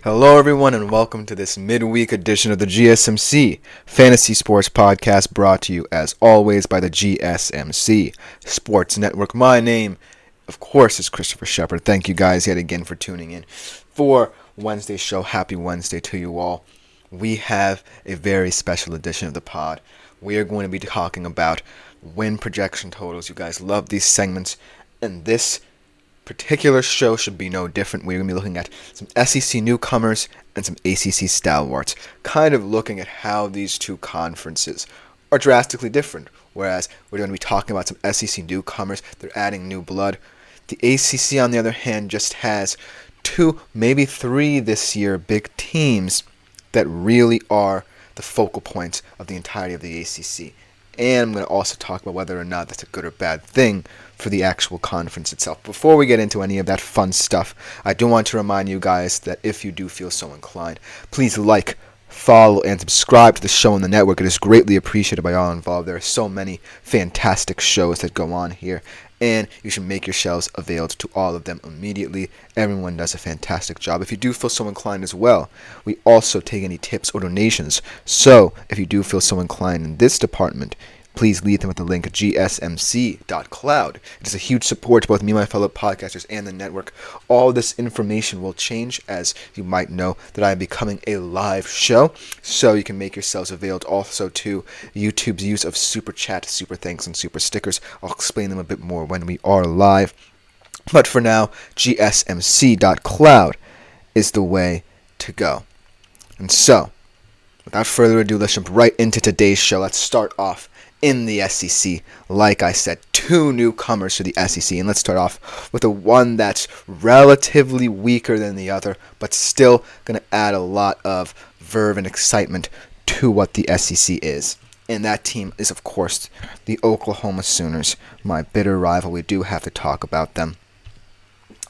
Hello, everyone, and welcome to this midweek edition of the GSMC Fantasy Sports Podcast, brought to you, as always, by the GSMC Sports Network. My name, of course, is Christopher Shepard. Thank you guys yet again for tuning in for Wednesday's show. Happy Wednesday to you all. We have a very special edition of the pod. We are going to be talking about win projection totals. You guys love these segments, and this particular show should be no different. We're going to be looking at some SEC newcomers and some ACC stalwarts, kind of looking at how these two conferences are drastically different. Whereas we're going to be talking about some SEC newcomers, they're adding new blood. The ACC, on the other hand, just has two, maybe three this year big teams that really are the focal points of the entirety of the ACC. And I'm going to also talk about whether or not that's a good or bad thing for the actual conference itself. Before we get into any of that fun stuff, I do want to remind you guys that if you do feel so inclined, please like, follow, and subscribe to the show on the network. It is greatly appreciated by all involved. There are so many fantastic shows that go on here, and you should make yourselves available to all of them immediately. Everyone does a fantastic job. If you do feel so inclined as well, we also take any tips or donations. So if you do feel so inclined in this department, please leave them at the link at gsmc.cloud. It is a huge support to both me and my fellow podcasters and the network. All this information will change, as you might know, that I am becoming a live show. So you can make yourselves available also to YouTube's use of Super Chat, Super Thanks, and Super Stickers. I'll explain them a bit more when we are live. But for now, gsmc.cloud is the way to go. And so, without further ado, let's jump right into today's show. Let's start off in the SEC. Like I said, two newcomers to the SEC, and let's start off with the one that's relatively weaker than the other, but still going to add a lot of verve and excitement to what the SEC is. And that team is, of course, the Oklahoma Sooners, my bitter rival. We do have to talk about them.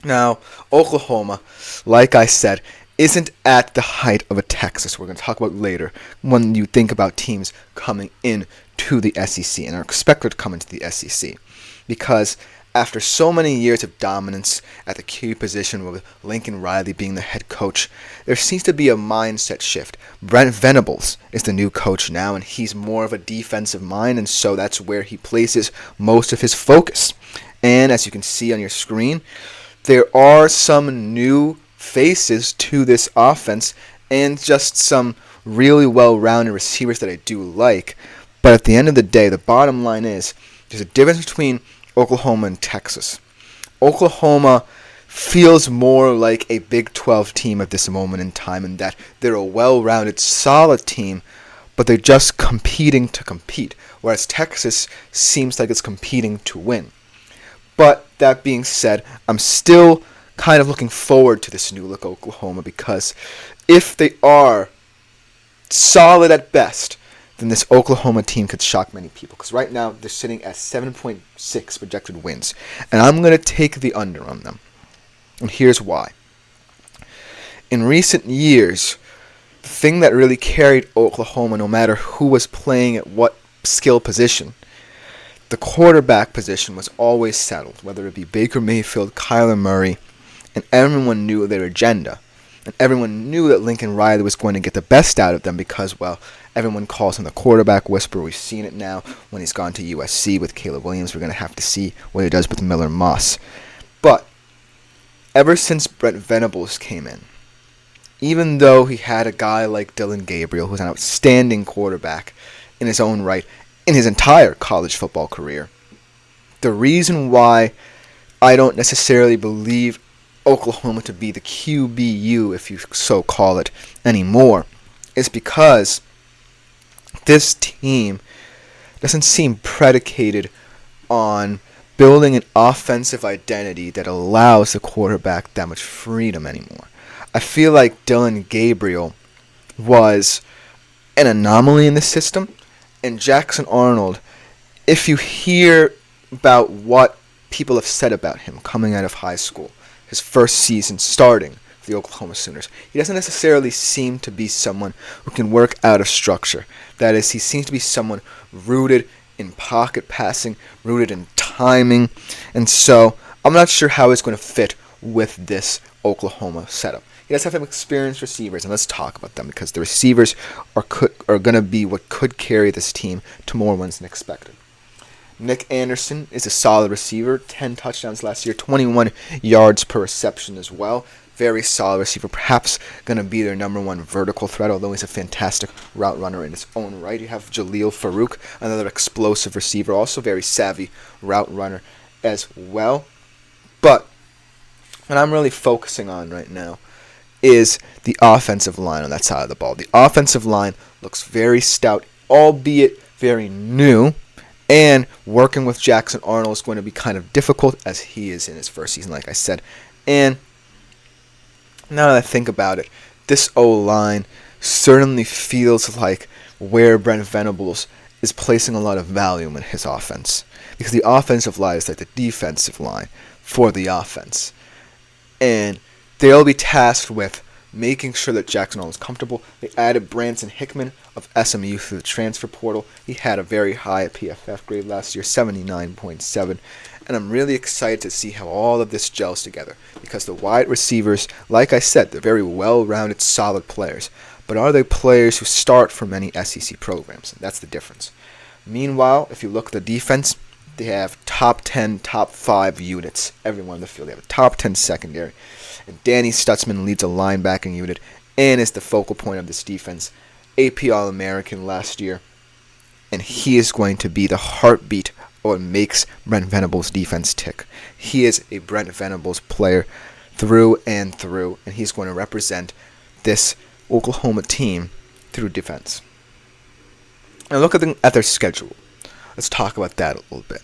Now, Oklahoma, like I said, isn't at the height of a Texas. We're going to talk about later when you think about teams coming in to the SEC and are expected to come into the SEC. Because after so many years of dominance at the key position with Lincoln Riley being the head coach, there seems to be a mindset shift. Brent Venables is the new coach now, and he's more of a defensive mind, and so that's where he places most of his focus. And as you can see on your screen, there are some new faces to this offense and just some really well-rounded receivers that I do like. But at the end of the day, the bottom line is there's a difference between Oklahoma and Texas. Oklahoma feels more like a Big 12 team at this moment in time, in that they're a well-rounded, solid team, but they're just competing to compete, whereas Texas seems like it's competing to win. But that being said, I'm still kind of looking forward to this new look Oklahoma, because if they are solid at best, then this Oklahoma team could shock many people. Because right now they're sitting at 7.6 projected wins, and I'm going to take the under on them. And here's why. In recent years, the thing that really carried Oklahoma, no matter who was playing at what skill position, the quarterback position was always settled, whether it be Baker Mayfield, Kyler Murray, and everyone knew their agenda. And everyone knew that Lincoln Riley was going to get the best out of them because, well, everyone calls him the quarterback whisperer. We've seen it now when he's gone to USC with Caleb Williams. We're going to have to see what he does with Miller Moss. But ever since Brent Venables came in, even though he had a guy like Dylan Gabriel, who's an outstanding quarterback in his own right in his entire college football career, the reason why I don't necessarily believe Oklahoma to be the QBU, if you so call it, anymore, is because this team doesn't seem predicated on building an offensive identity that allows the quarterback that much freedom anymore. I feel like Dylan Gabriel was an anomaly in the system, and Jackson Arnold, if you hear about what people have said about him coming out of high school, his first season starting for the Oklahoma Sooners, he doesn't necessarily seem to be someone who can work out of structure. That is, he seems to be someone rooted in pocket passing, rooted in timing, and so I'm not sure how he's going to fit with this Oklahoma setup. he does have some experienced receivers, and let's talk about them because the receivers are going to be what could carry this team to more wins than expected. Nick Anderson is a solid receiver, 10 touchdowns last year, 21 yards per reception as well. Very solid receiver, perhaps going to be their number one vertical threat, although he's a fantastic route runner in his own right. You have Jaleel Farouk, another explosive receiver, also very savvy route runner as well. But what I'm really focusing on right now is the offensive line on that side of the ball. The offensive line looks very stout, albeit very new. And working with Jackson Arnold is going to be kind of difficult as he is in his first season, like I said. And now that I think about it, this O-line certainly feels like where Brent Venables is placing a lot of value in his offense. Because the offensive line is like the defensive line for the offense. And they'll be tasked with making sure that Jackson Arnold is comfortable. They added Branson Hickman of SMU through the transfer portal. He had a very high PFF grade last year, 79.7. And I'm really excited to see how all of this gels together. Because the wide receivers, like I said, they're very well-rounded, solid players. But are they players who start for many SEC programs? And that's the difference. Meanwhile, if you look at the defense, they have top 10, top 5 units. Everyone in the field. They have a top 10 secondary. And Danny Stutzman leads a linebacking unit and is the focal point of this defense. AP All-American last year. And he is going to be the heartbeat of what makes Brent Venables' defense tick. He is a Brent Venables player through and through. And he's going to represent this Oklahoma team through defense. Now look at their schedule. Let's talk about that a little bit.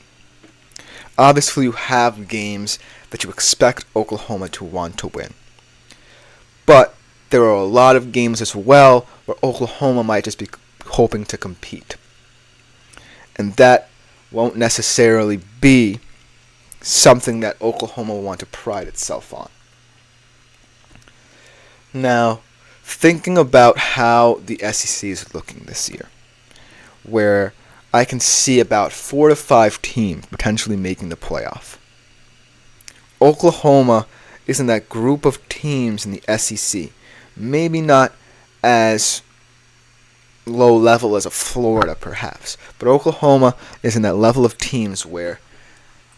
Obviously, you have games that you expect Oklahoma to want to win. But there are a lot of games as well where Oklahoma might just be hoping to compete. And that won't necessarily be something that Oklahoma will want to pride itself on. Now, thinking about how the SEC is looking this year, where I can see about 4 to 5 teams potentially making the playoff. Oklahoma is in that group of teams in the SEC. Maybe not as low level as a Florida, perhaps. But Oklahoma is in that level of teams where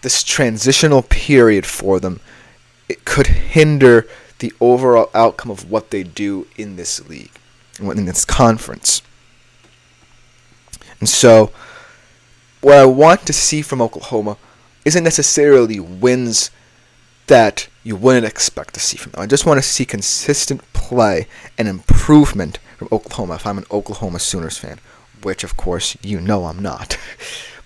this transitional period for them, it could hinder the overall outcome of what they do in this league, in this conference. And so, what I want to see from Oklahoma isn't necessarily wins that you wouldn't expect to see from them. I just want to see consistent play and improvement from Oklahoma if I'm an Oklahoma Sooners fan, which, of course, you know I'm not.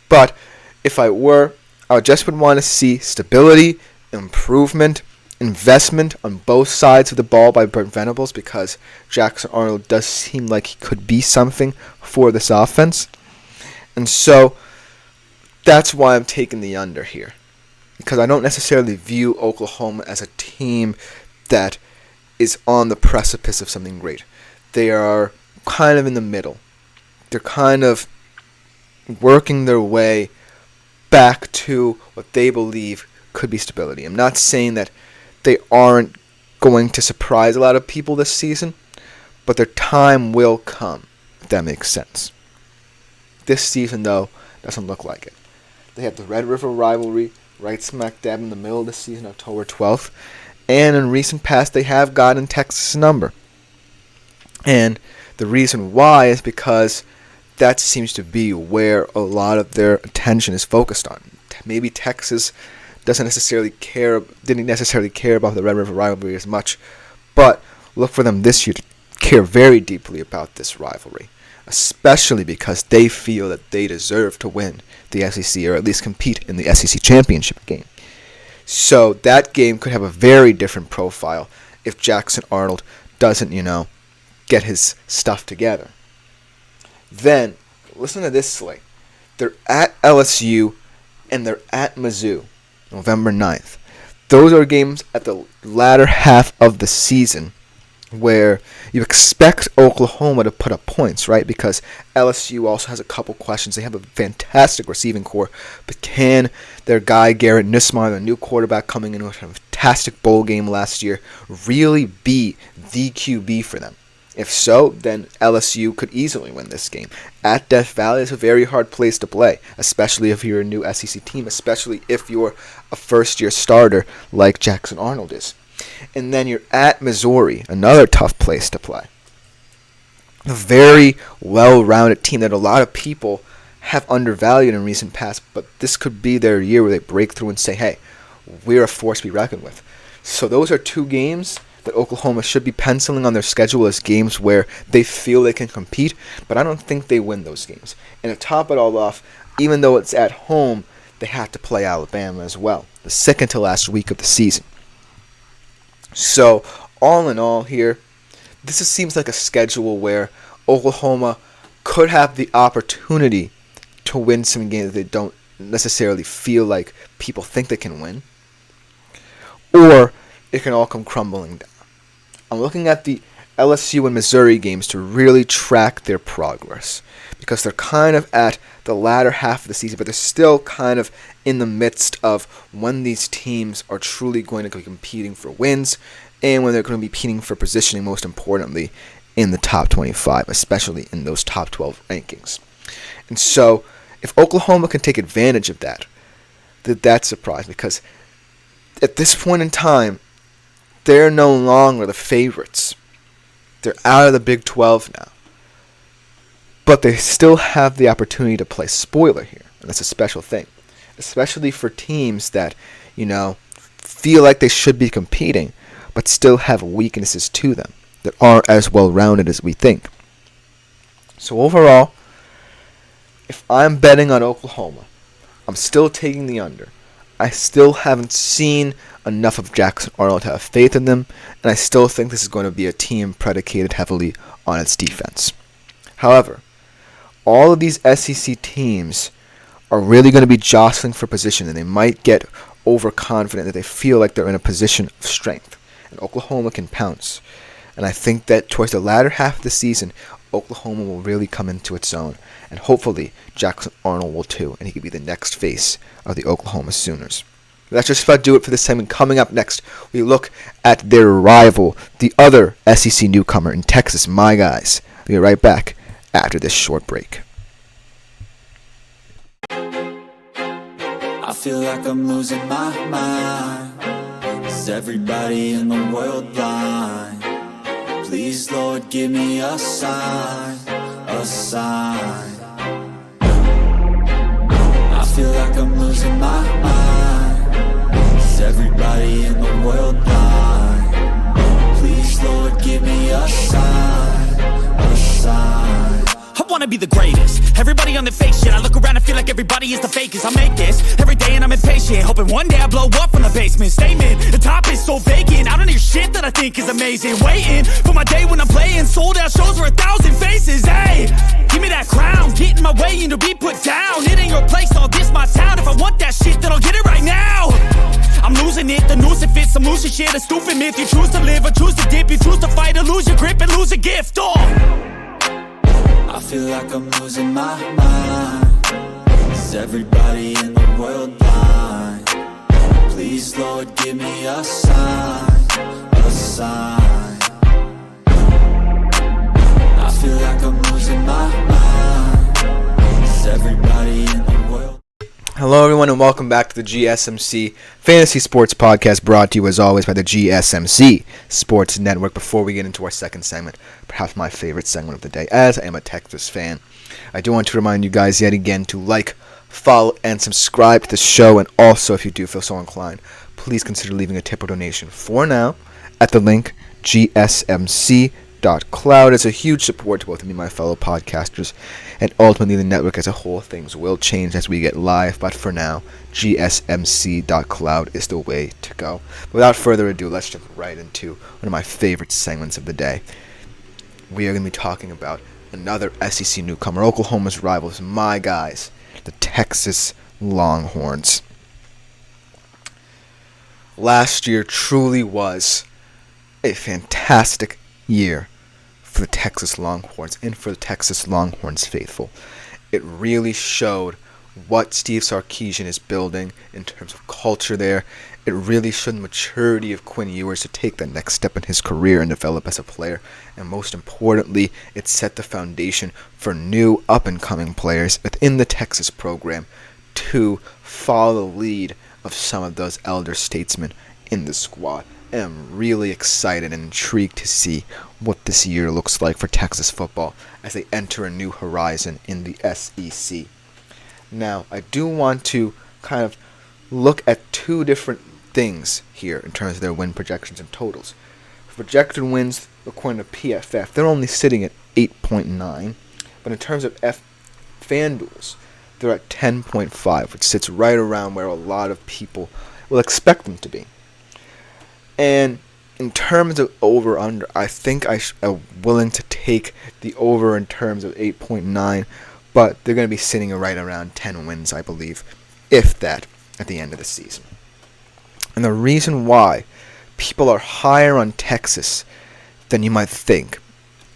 But if I were, I just would want to see stability, improvement, investment on both sides of the ball by Brent Venables because Jackson Arnold does seem like he could be something for this offense. And so that's why I'm taking the under here. Because I don't necessarily view Oklahoma as a team that is on the precipice of something great. They are kind of in the middle. They're kind of working their way back to what they believe could be stability. I'm not saying that they aren't going to surprise a lot of people this season, but their time will come, if that makes sense. This season, though, doesn't look like it. They have the Red River rivalry right smack dab in the middle of the season, October 12th. And in recent past, they have gotten Texas' number. And the reason why is because that seems to be where a lot of their attention is focused on. Maybe Texas didn't necessarily care about the Red River rivalry as much, but look for them this year to care very deeply about this rivalry, especially because they feel that they deserve to win the SEC or at least compete in the SEC championship game. So that game could have a very different profile if Jackson Arnold doesn't, get his stuff together. Then, listen to this slate. They're at LSU and they're at Mizzou, November 9th. Those are games at the latter half of the season where you expect Oklahoma to put up points, right? Because LSU also has a couple questions. They have a fantastic receiving core, but can their guy Garrett Nussmeier, the new quarterback coming in with a fantastic bowl game last year really be the QB for them? If so, then LSU could easily win this game. At Death Valley is a very hard place to play, especially if you're a new SEC team, especially if you're a first-year starter like Jackson Arnold is. And then you're at Missouri, another tough place to play. A very well-rounded team that a lot of people have undervalued in recent past, but this could be their year where they break through and say, hey, we're a force to be reckoned with. So those are two games that Oklahoma should be penciling on their schedule as games where they feel they can compete, but I don't think they win those games. And to top it all off, even though it's at home, they have to play Alabama as well, the second to last week of the season. So, all in all here, this seems like a schedule where Oklahoma could have the opportunity to win some games that they don't necessarily feel like people think they can win, or it can all come crumbling down. I'm looking at the LSU and Missouri games to really track their progress, because they're kind of at the latter half of the season, but they're still kind of in the midst of when these teams are truly going to be competing for wins and when they're going to be competing for positioning, most importantly, in the top 25, especially in those top 12 rankings. And so, if Oklahoma can take advantage of that, that's a surprise, because at this point in time, they're no longer the favorites. They're out of the Big 12 now. But they still have the opportunity to play spoiler here. And that's a special thing. Especially for teams that, feel like they should be competing, but still have weaknesses to them that aren't as well-rounded as we think. So overall, if I'm betting on Oklahoma, I'm still taking the under. I still haven't seen enough of Jackson Arnold to have faith in them, and I still think this is going to be a team predicated heavily on its defense. However, all of these SEC teams are really going to be jostling for position, and they might get overconfident that they feel like they're in a position of strength, and Oklahoma can pounce. And I think that towards the latter half of the season, Oklahoma will really come into its own, and hopefully Jackson Arnold will too, and he could be the next face of the Oklahoma Sooners. That's just about to do it for this segment. Coming up next, we look at their rival, the other SEC newcomer in Texas, my guys. We'll be right back after this short break. I feel like I'm losing my mind. Is everybody in the world blind? Please, Lord, give me a sign, a sign. I feel like I'm losing my mind. Is everybody in the world blind? Please, Lord, give me a sign, a sign. I wanna be the greatest. Everybody on the fake shit. I look around and feel like everybody is the fakest. I make this every day and I'm impatient, hoping one day I blow up from the basement. Statement, the top is so vacant. I don't hear shit that I think is amazing. Waiting for my day when I'm playing sold out shows for 1,000 faces. Hey, give me that crown, get in my way and to be put down. It ain't your place, all this my town. If I want that shit, then I'll get it right now. I'm losing it, the noose it fits. I'm losing shit, a stupid myth. You choose to live or choose to dip. You choose to fight or lose your grip and lose a gift. I feel like I'm losing my mind. Is everybody in the world blind? Please, Lord, give me a sign, a sign. I feel like I'm losing my mind. Is everybody in the world? Hello, everyone, and welcome back to the GSMC Fantasy Sports Podcast, brought to you, as always, by the GSMC Sports Network. Before we get into our second segment, perhaps my favorite segment of the day, as I am a Texas fan, I do want to remind you guys yet again to like, follow, and subscribe to the show. And also, if you do feel so inclined, please consider leaving a tip or donation for now at the link GSMC.cloud. It's a huge support to both of me and my fellow podcasters, and ultimately the network as a whole. Things will change as we get live, but for now, GSMC.cloud is the way to go. Without further ado, let's jump right into one of my favorite segments of the day. We are going to be talking about another SEC newcomer, Oklahoma's rivals, my guys, the Texas Longhorns. Last year truly was a fantastic year for the Texas Longhorns and for the Texas Longhorns faithful. It really showed what Steve Sarkisian is building in terms of culture there, It really showed the maturity of Quinn Ewers to take the next step in his career and develop as a player. And most importantly, it set the foundation for new up-and-coming players within the Texas program to follow the lead of some of those elder statesmen in the squad. And I'm really excited and intrigued to see what this year looks like for Texas football as they enter a new horizon in the SEC. Now, I do want to kind of look at two different things here in terms of their win projections and totals. Projected wins, according to PFF, they're only sitting at 8.9, but in terms of FanDuel's, they're at 10.5, which sits right around where a lot of people will expect them to be. And in terms of over-under, I think I'm willing to take the over in terms of 8.9, but they're going to be sitting right around 10 wins, I believe, if that, at the end of the season. And the reason why people are higher on Texas than you might think,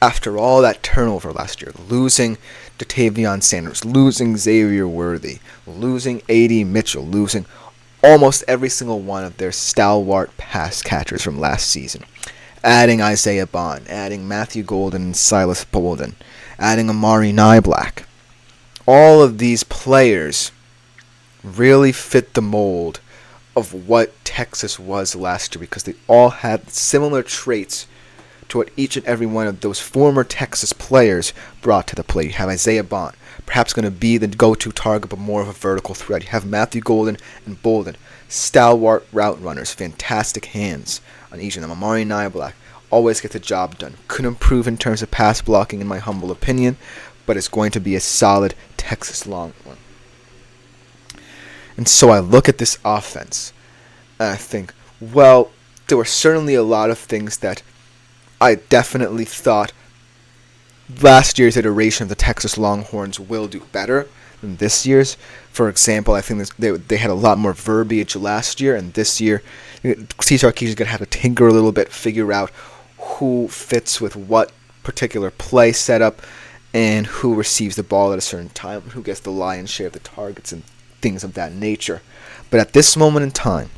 after all that turnover last year, losing Datavion Sanders, losing Xavier Worthy, losing A.D. Mitchell, losing almost every single one of their stalwart pass catchers from last season, adding Isaiah Bond, adding Matthew Golden and Silas Bolden, adding Amari Nyblack. All of these players really fit the mold of what Texas was last year because they all had similar traits to what each and every one of those former Texas players brought to the plate. You have Isaiah Bond, perhaps going to be the go-to target, but more of a vertical threat. You have Matthew Golden and Bolden, stalwart route runners, fantastic hands on each of them. Amari Nyblack always gets the job done. Could improve in terms of pass blocking, in my humble opinion, but it's going to be a solid Texas Longhorn. And so I look at this offense, and I think, well, there were certainly a lot of things that I definitely thought last year's iteration of the Texas Longhorns will do better than this year's. For example, I think they had a lot more verbiage last year, and this year, Steve Sarkisian is going to have to tinker a little bit, figure out who fits with what particular play setup, and who receives the ball at a certain time, who gets the lion's share of the targets, and things of that nature. But at this moment in time,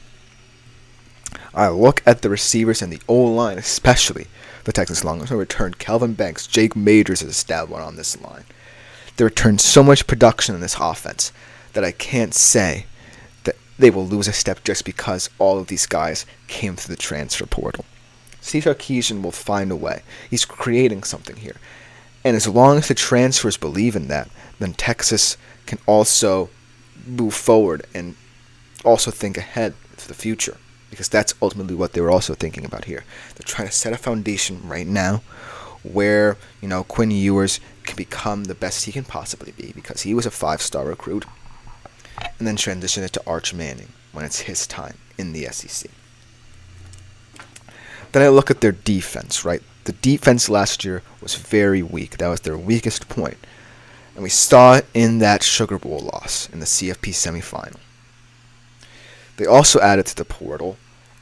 I look at the receivers and the O-line, especially the Texas Longhorns, who returned Kelvin Banks, Jake Majors as a stalwart on this line. They returned so much production in this offense that I can't say that they will lose a step just because all of these guys came through the transfer portal. Steve Sarkisian will find a way. He's creating something here. And as long as the transfers believe in that, then Texas can also move forward and also think ahead to the future. Because that's ultimately what they were also thinking about here. They're trying to set a foundation right now where, Quinn Ewers can become the best he can possibly be because he was a 5-star recruit, and then transition it to Arch Manning when it's his time in the SEC. Then I look at their defense, right? The defense last year was very weak. That was their weakest point. And we saw it in that Sugar Bowl loss in the CFP semifinal. They also added to the portal.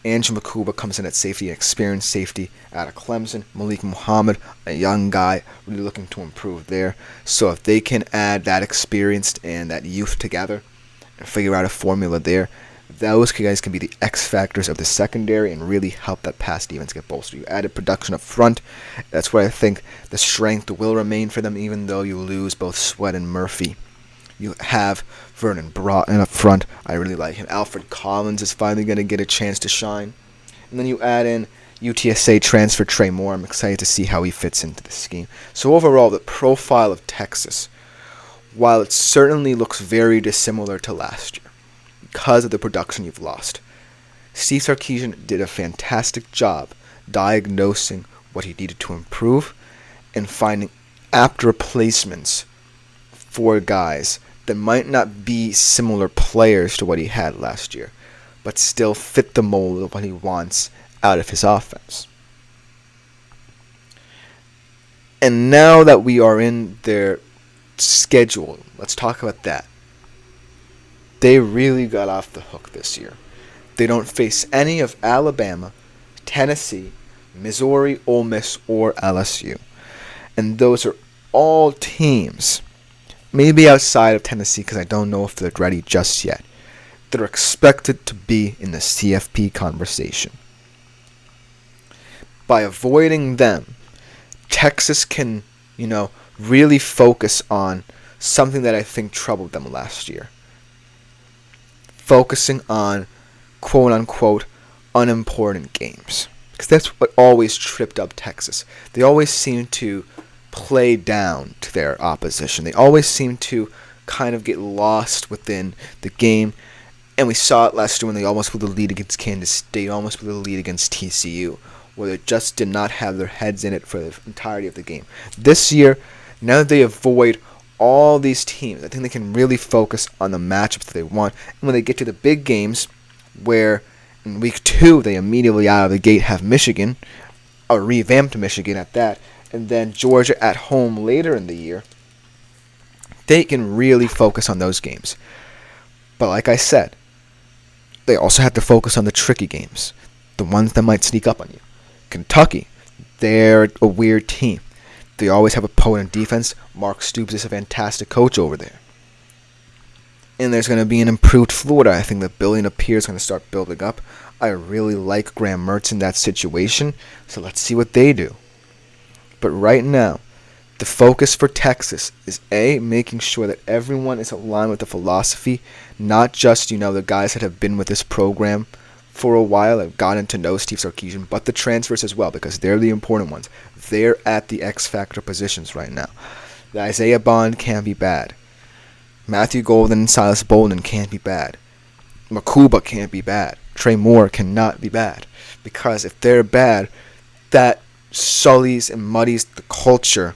Andrew Makuba comes in at safety, an experienced safety out of Clemson. Malik Muhammad, a young guy, really looking to improve there. So if they can add that experience and that youth together and figure out a formula there, those guys can be the X factors of the secondary and really help that pass defense get bolstered. You added production up front. That's where I think the strength will remain for them, even though you lose both Sweat and Murphy. You have Vernon Broughton up front. I really like him. Alfred Collins is finally going to get a chance to shine. And then you add in UTSA transfer Trey Moore. I'm excited to see how he fits into the scheme. So overall, the profile of Texas, while it certainly looks very dissimilar to last year because of the production you've lost, Steve Sarkisian did a fantastic job diagnosing what he needed to improve and finding apt replacements for guys that might not be similar players to what he had last year, but still fit the mold of what he wants out of his offense. And now that we are in their schedule, let's talk about that. They really got off the hook this year. They don't face any of Alabama, Tennessee, Missouri, Ole Miss, or LSU. And those are all teams, maybe outside of Tennessee because I don't know if they're ready just yet, that are expected to be in the CFP conversation. By avoiding them, Texas can, really focus on something that I think troubled them last year. Focusing on quote-unquote unimportant games. Because that's what always tripped up Texas. They always seem to play down to their opposition. They always seem to kind of get lost within the game. And we saw it last year when they almost blew the lead against Kansas State, almost blew the lead against TCU, where they just did not have their heads in it for the entirety of the game. This year, now that they avoid all these teams, I think they can really focus on the matchups that they want. And when they get to the big games, where in week 2 they immediately out of the gate have Michigan, a revamped Michigan at that, and then Georgia at home later in the year, they can really focus on those games. But like I said, they also have to focus on the tricky games, the ones that might sneak up on you. Kentucky, they're a weird team. They always have a potent defense. Mark Stoops is a fantastic coach over there. And there's going to be an improved Florida. I think that Billy Napier is going to start building up. I really like Graham Mertz in that situation, so let's see what they do. But right now, the focus for Texas is making sure that everyone is aligned with the philosophy, not just, the guys that have been with this program for a while, have gotten to know Steve Sarkisian, but the transfers as well, because they're the important ones. They're at the X Factor positions right now. The Isaiah Bond can't be bad. Matthew Golden and Silas Bolden can't be bad. Makuba can't be bad. Trey Moore cannot be bad. Because if they're bad, that sullies and muddies the culture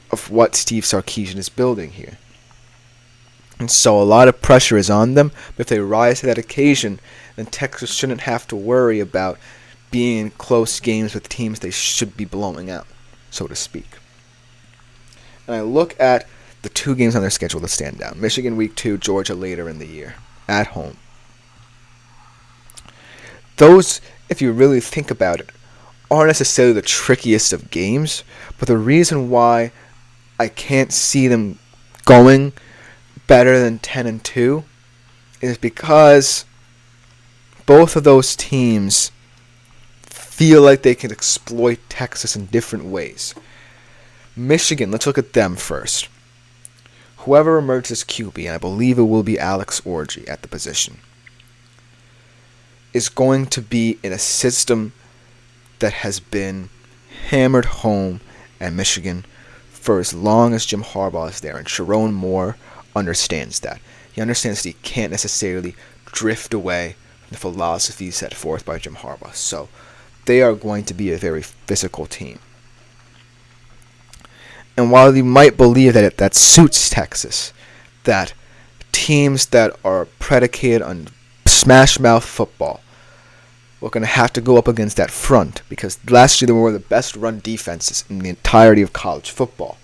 of what Steve Sarkisian is building here. And so a lot of pressure is on them, but if they rise to that occasion, then Texas shouldn't have to worry about being in close games with teams they should be blowing out, so to speak. And I look at the 2 games on their schedule that stand out. Michigan week 2, Georgia later in the year, at home. Those, if you really think about it, aren't necessarily the trickiest of games, but the reason why I can't see them going better than 10-2 is because both of those teams feel like they can exploit Texas in different ways. Michigan, let's look at them first. Whoever emerges QB, and I believe it will be Alex Orji at the position, is going to be in a system that has been hammered home at Michigan for as long as Jim Harbaugh is there, and Sharon Moore understands that. He understands that he can't necessarily drift away from the philosophy set forth by Jim Harbaugh. So they are going to be a very physical team. And while you might believe that that suits Texas, that teams that are predicated on smash-mouth football, we're going to have to go up against that front, because last year they were one of the best run defenses in the entirety of college football.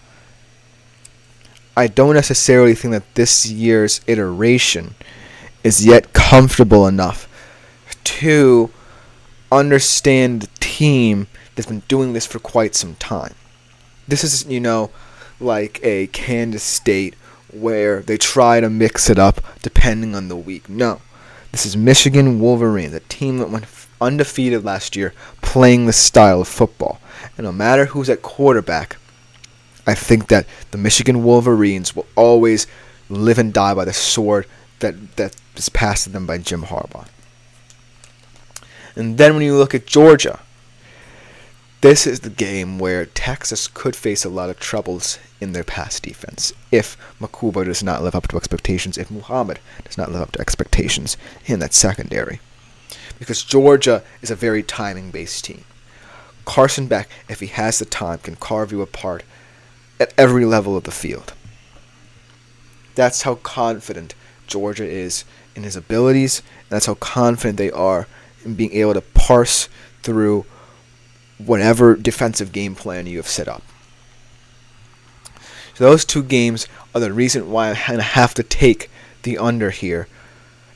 I don't necessarily think that this year's iteration is yet comfortable enough to understand the team that's been doing this for quite some time. This is, like a Kansas State where they try to mix it up depending on the week. No. This is Michigan Wolverines, a team that went undefeated last year playing the style of football. And no matter who's at quarterback, I think that the Michigan Wolverines will always live and die by the sword that is passed to them by Jim Harbaugh. And then when you look at Georgia, this is the game where Texas could face a lot of troubles in their pass defense if Makuba does not live up to expectations, if Muhammad does not live up to expectations in that secondary. Because Georgia is a very timing-based team. Carson Beck, if he has the time, can carve you apart at every level of the field. That's how confident Georgia is in his abilities, and that's how confident they are in being able to parse through whatever defensive game plan you have set up. So those 2 games are the reason why I'm going to have to take the under here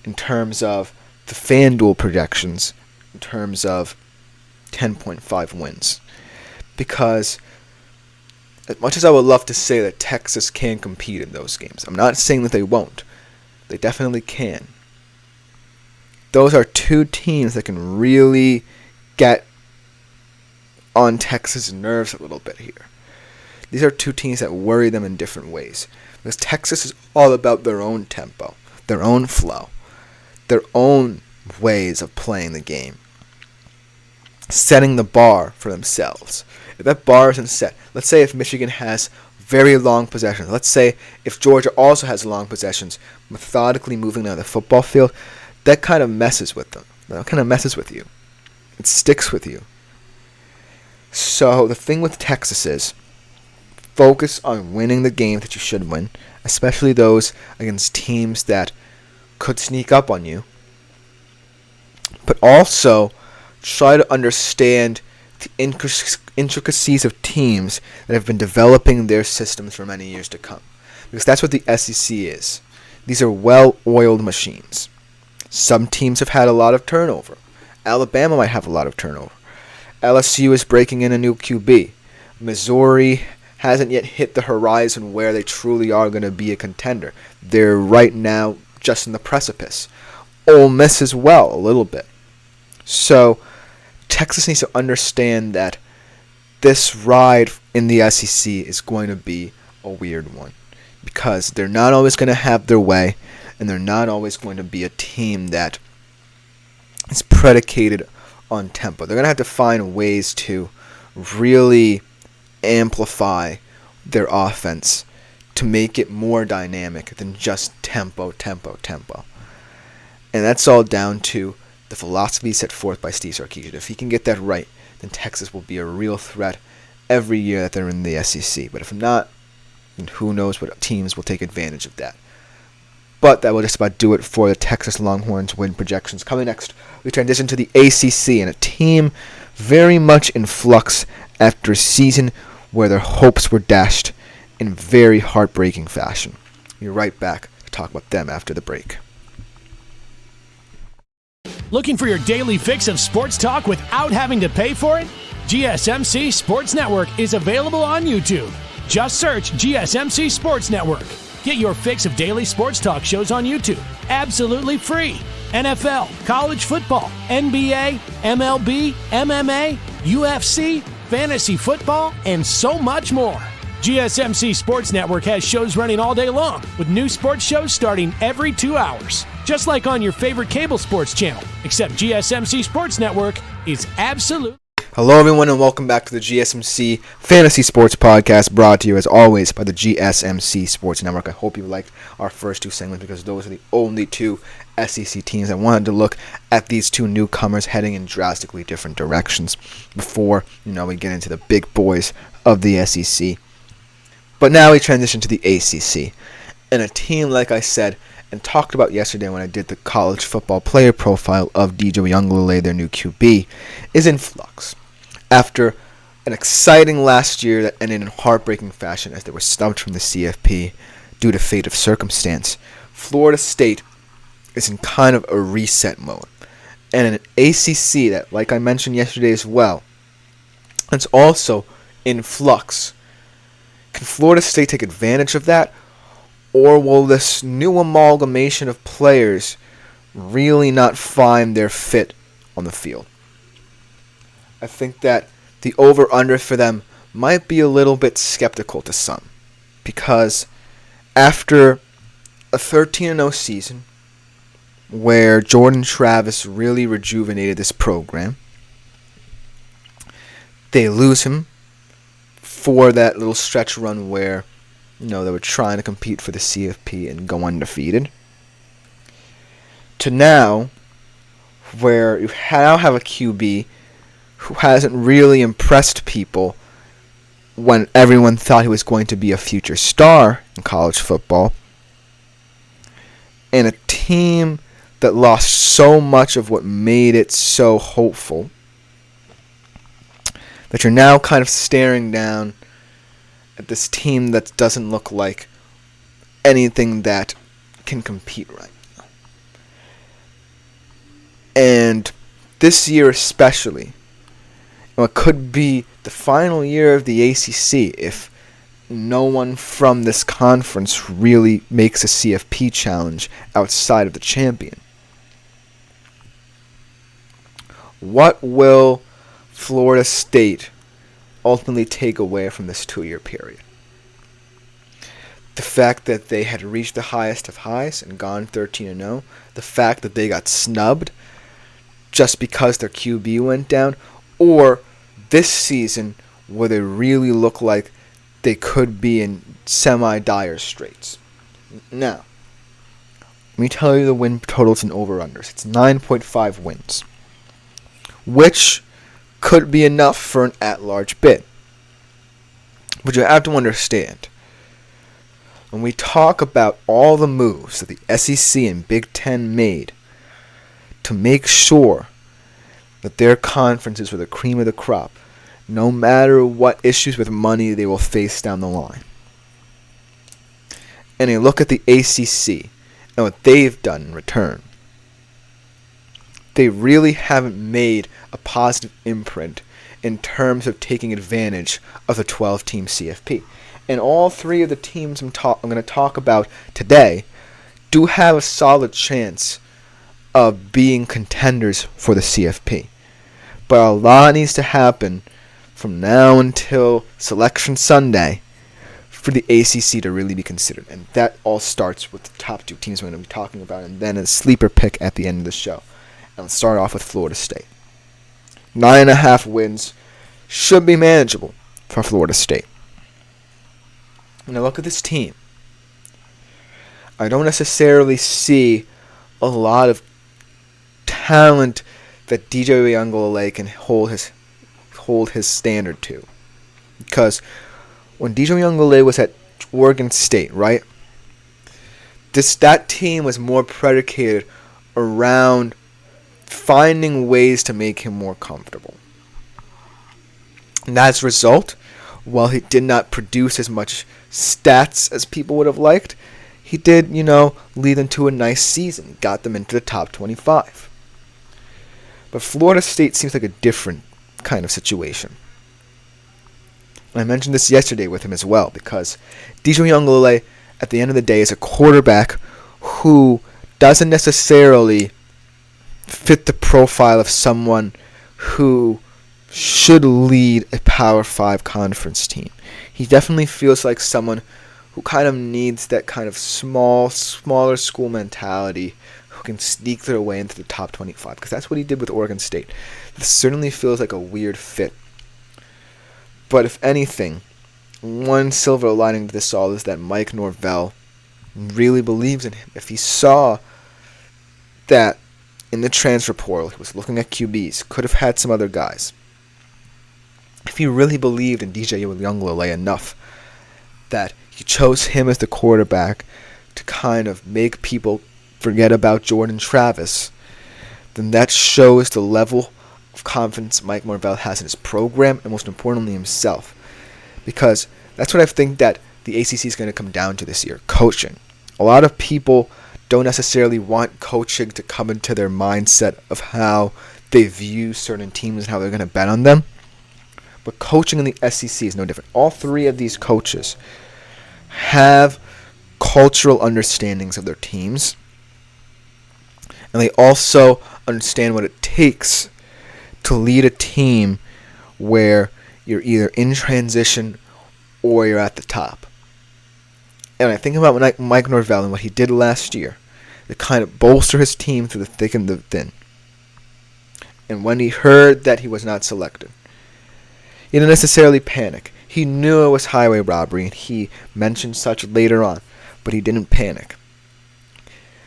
in terms of the FanDuel projections, in terms of 10.5 wins. Because as much as I would love to say that Texas can compete in those games, I'm not saying that they won't. They definitely can. those are two teams that can really get on Texas' nerves a little bit here. These are two teams that worry them in different ways. Because Texas is all about their own tempo, their own flow, their own ways of playing the game, setting the bar for themselves. If that bar isn't set, let's say if Michigan has very long possessions, let's say if Georgia also has long possessions, methodically moving down the football field, that kind of messes with them. That kind of messes with you. It sticks with you. So the thing with Texas is, focus on winning the games that you should win, especially those against teams that could sneak up on you. But also, try to understand the intricacies of teams that have been developing their systems for many years to come. Because that's what the SEC is. These are well-oiled machines. Some teams have had a lot of turnover. Alabama might have a lot of turnover. LSU is breaking in a new QB. Missouri hasn't yet hit the horizon where they truly are going to be a contender. They're right now just in the precipice. Ole Miss as well, a little bit. So Texas needs to understand that this ride in the SEC is going to be a weird one, because they're not always going to have their way, and they're not always going to be a team that is predicated on tempo. They're going to have to find ways to really amplify their offense to make it more dynamic than just tempo. And that's all down to the philosophy set forth by Steve Sarkisian. If he can get that right, then Texas will be a real threat every year that they're in the SEC. But if not, then who knows what teams will take advantage of that. But that will just about do it for the Texas Longhorns win projections. Coming next, we transition to the ACC, and a team very much in flux after a season where their hopes were dashed in very heartbreaking fashion. We'll be right back to talk about them after the break. Looking for your daily fix of sports talk without having to pay for it? GSMC Sports Network is available on YouTube. Just search GSMC Sports Network. Get your fix of daily sports talk shows on YouTube, absolutely free. NFL, college football, NBA, MLB, MMA, UFC, fantasy football, and so much more. GSMC Sports Network has shows running all day long, with new sports shows starting every 2 hours. Just like on your favorite cable sports channel, except GSMC Sports Network is absolute. Hello, everyone, and welcome back to the GSMC Fantasy Sports Podcast, brought to you, as always, by the GSMC Sports Network. I hope you liked our first two segments, because those are the only two SEC teams. I wanted to look at these two newcomers heading in drastically different directions before, we get into the big boys of the SEC. But now we transition to the ACC, and a team, like I said, and talked about yesterday when I did the college football player profile of DJ Younglele, their new QB, is in flux. After an exciting last year that ended in heartbreaking fashion as they were snubbed from the CFP due to fate of circumstance, Florida State is in kind of a reset mode. And an ACC that, like I mentioned yesterday as well, it's also in flux. Can Florida State take advantage of that? Or will this new amalgamation of players really not find their fit on the field? I think that the over-under for them might be a little bit skeptical to some, because after a 13-0 season where Jordan Travis really rejuvenated this program, they lose him for that little stretch run where they were trying to compete for the CFP and go undefeated, to now where you now have a QB who hasn't really impressed people when everyone thought he was going to be a future star in college football, and a team that lost so much of what made it so hopeful, that you're now kind of staring down at this team that doesn't look like anything that can compete right now. And this year especially, it could be the final year of the ACC if no one from this conference really makes a CFP challenge outside of the champion. What will Florida State ultimately take away from this 2-year period? The fact that they had reached the highest of highs and gone 13-0. The fact that they got snubbed just because their QB went down. Or this season where they really look like they could be in semi-dire straits. Now, let me tell you the win totals and over-unders. It's 9.5 wins, which could be enough for an at-large bid. But you have to understand, when we talk about all the moves that the SEC and Big Ten made to make sure that their conferences were the cream of the crop, no matter what issues with money they will face down the line. And you look at the ACC and what they've done in return. They really haven't made a positive imprint in terms of taking advantage of the 12-team CFP. And all three of the teams I'm going to talk about today do have a solid chance of being contenders for the CFP. But a lot needs to happen from now until Selection Sunday for the ACC to really be considered. And that all starts with the top two teams we're going to be talking about, and then a sleeper pick at the end of the show. And let's start off with Florida State. 9.5 wins should be manageable for Florida State. When I look at this team, I don't necessarily see a lot of talent that DJ Uiagalelei can hold his standard to. Because when DJ Uiagalelei was at Oregon State, right, that team was more predicated around finding ways to make him more comfortable. And as a result, while he did not produce as much stats as people would have liked, he did, lead them to a nice season. Got them into the top 25. But Florida State seems like a different kind of situation. And I mentioned this yesterday with him as well, because DJ Uiagalelei, at the end of the day, is a quarterback who doesn't necessarily fit the profile of someone who should lead a Power 5 conference team. He definitely feels like someone who kind of needs that kind of smaller school mentality, who can sneak their way into the top 25, because that's what he did with Oregon State. This certainly feels like a weird fit. But if anything, one silver lining to this all is that Mike Norvell really believes in him. If he saw that in the transfer portal, he was looking at QBs, could have had some other guys. If he really believed in DJ Uiagalelei enough that he chose him as the quarterback to kind of make people forget about Jordan Travis, then that shows the level of confidence Mike Norvell has in his program and most importantly himself. Because that's what I think that the ACC is going to come down to this year, coaching. A lot of people don't necessarily want coaching to come into their mindset of how they view certain teams and how they're going to bet on them. But coaching in the SEC is no different. All three of these coaches have cultural understandings of their teams. And they also understand what it takes to lead a team where you're either in transition or you're at the top. And I think about Mike Norvell and what he did last year to kind of bolster his team through the thick and the thin. And when he heard that he was not selected, he didn't necessarily panic. He knew it was highway robbery, and he mentioned such later on, but he didn't panic.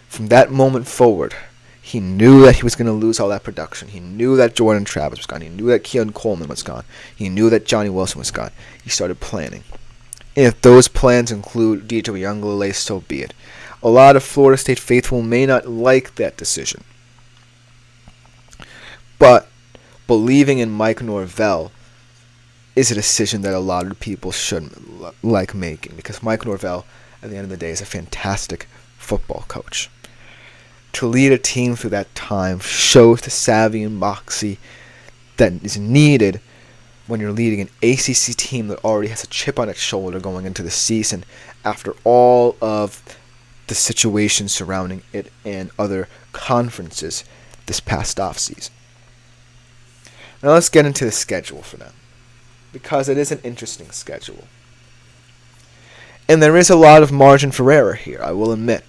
From that moment forward, he knew that he was going to lose all that production. He knew that Jordan Travis was gone. He knew that Keon Coleman was gone. He knew that Johnny Wilson was gone. He started planning. And if those plans include DJ Uiagalelei, so be it. A lot of Florida State faithful may not like that decision. But believing in Mike Norvell is a decision that a lot of people shouldn't like making, because Mike Norvell, at the end of the day, is a fantastic football coach. To lead a team through that time shows the savvy and moxie that is needed when you're leading an ACC team that already has a chip on its shoulder going into the season after all of the situations surrounding it and other conferences this past offseason. Now let's get into the schedule for them, because it is an interesting schedule. And there is a lot of margin for error here, I will admit.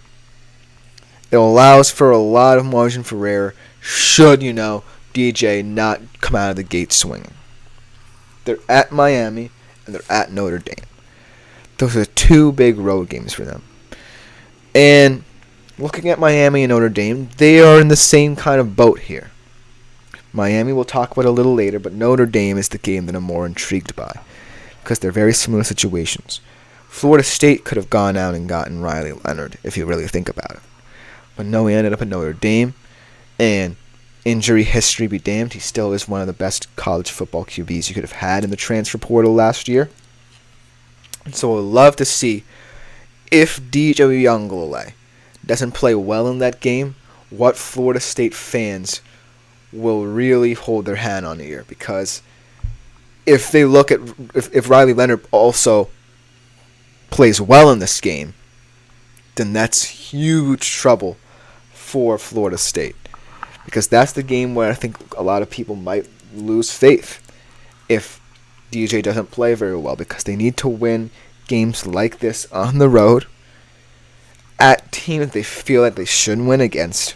It allows for a lot of margin for error should, DJ not come out of the gate swinging. They're at Miami and they're at Notre Dame. Those are two big road games for them. And looking at Miami and Notre Dame, they are in the same kind of boat here. Miami we'll talk about a little later, but Notre Dame is the game that I'm more intrigued by because they're very similar situations. Florida State could have gone out and gotten Riley Leonard if you really think about it. But no, he ended up at Notre Dame, and injury history be damned, he still is one of the best college football QBs you could have had in the transfer portal last year. And so I'd love to see if DJ Uiagalelei doesn't play well in that game, what Florida State fans will really hold their hand on here. Because if they look at if Riley Leonard also plays well in this game, then that's huge trouble for Florida State. Because that's the game where I think a lot of people might lose faith if DJ doesn't play very well, because they need to win games like this on the road at teams they feel like they should win against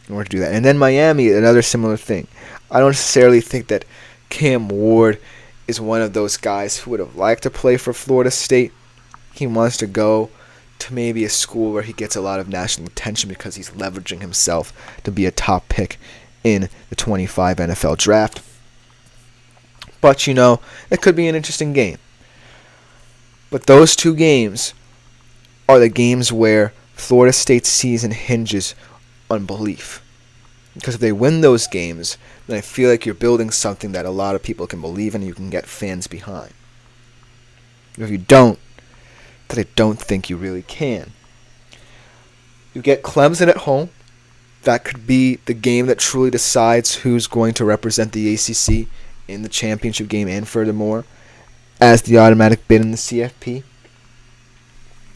in order to do that. And then Miami, another similar thing. I don't necessarily think that Cam Ward is one of those guys who would have liked to play for Florida State. He wants to go to maybe a school where he gets a lot of national attention because he's leveraging himself to be a top pick in the 25 NFL draft. But, it could be an interesting game. But those two games are the games where Florida State's season hinges on belief. Because if they win those games, then I feel like you're building something that a lot of people can believe in and you can get fans behind. If you don't, that I don't think you really can. You get Clemson at home. That could be the game that truly decides who's going to represent the ACC in the championship game, and furthermore, as the automatic bid in the CFP.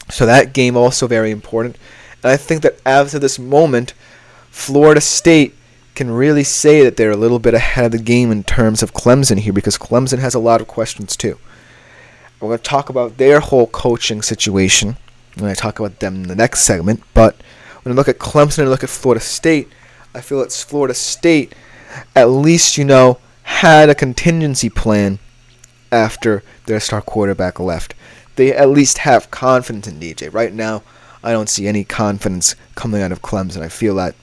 So that game also very important. And I think that as of this moment, Florida State can really say that they're a little bit ahead of the game in terms of Clemson here, because Clemson has a lot of questions too. We're going to talk about their whole coaching situation when I talk about them in the next segment. But when I look at Clemson and I look at Florida State, I feel it's Florida State at least, had a contingency plan after their star quarterback left. They at least have confidence in DJ. Right now, I don't see any confidence coming out of Clemson. I feel that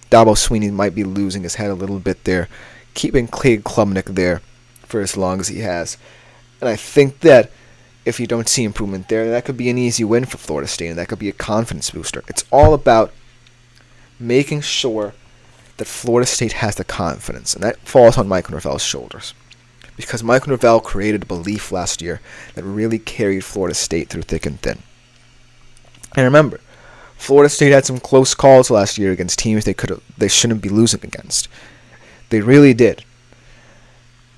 Dabo Swinney might be losing his head a little bit there, keeping Cade Klubnik there for as long as he has. And I think that if you don't see improvement there, that could be an easy win for Florida State, and that could be a confidence booster. It's all about making sure that Florida State has the confidence, and that falls on Mike Norvell's shoulders. Because Mike Norvell created a belief last year that really carried Florida State through thick and thin. And remember, Florida State had some close calls last year against teams they shouldn't be losing against. They really did.